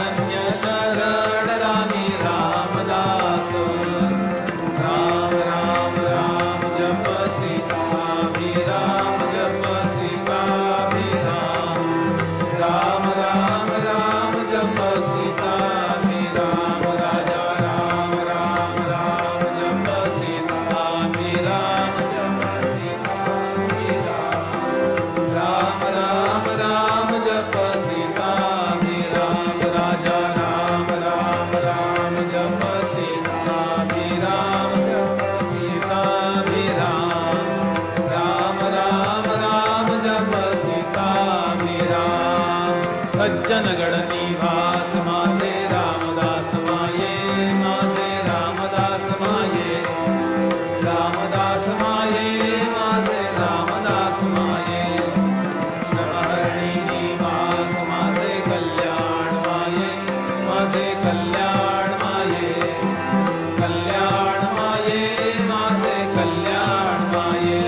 धन्य शरण रामी रामदास राम राम राम जप सीता राम जप सीता राम राम राम राम जप सीता राम राजा राम राम राम जप सीता राम जप सीता राम राम राम जप सीता राम राजा राम राम राम जप सीता राम जप सीता राम राम राम जप सीता राम सज्जन गण निवास माझे रामदास माये माझे रामदास माये रामदास माये माझे रामदास माये शरणहरी निवास माझे कल्याण माये माझे कल्याण माये कल्याण माये माझे कल्याण माये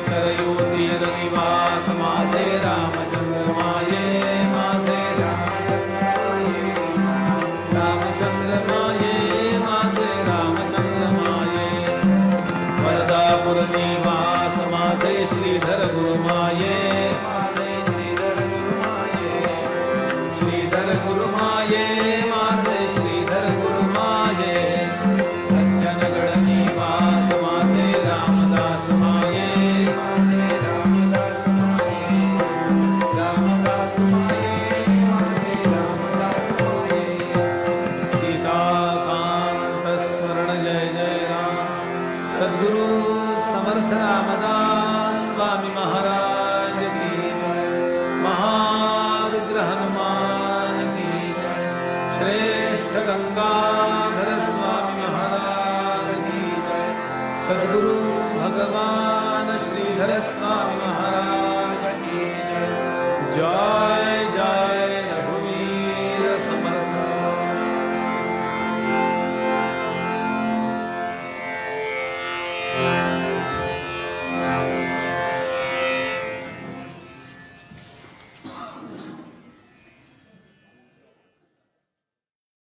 सरयू तीर निवास माझे रामचंद्र माये माझे रामचंद्र माये माझे रामचंद्र माये वरदापुर निवास माझे श्रीधर गुरु माये माझे श्रीधर गुरु माये श्रीधर गुरु माये माझे श्रीधर गुरु माये सज्जन गण निवास माझे रामदास माये माझे रामदास माये रामदास माये माझे रामदास माये सीताकांत स्मरण जय जय राम सद्गुरु समर्थ रामदास स्वामी महाराज की जय महारुद्र हनुमान की जय श्रेष्ठ गंगाधर स्वामी महाराज की जय सद्गुरु भगवान श्रीधर स्वामी महाराज की जय जय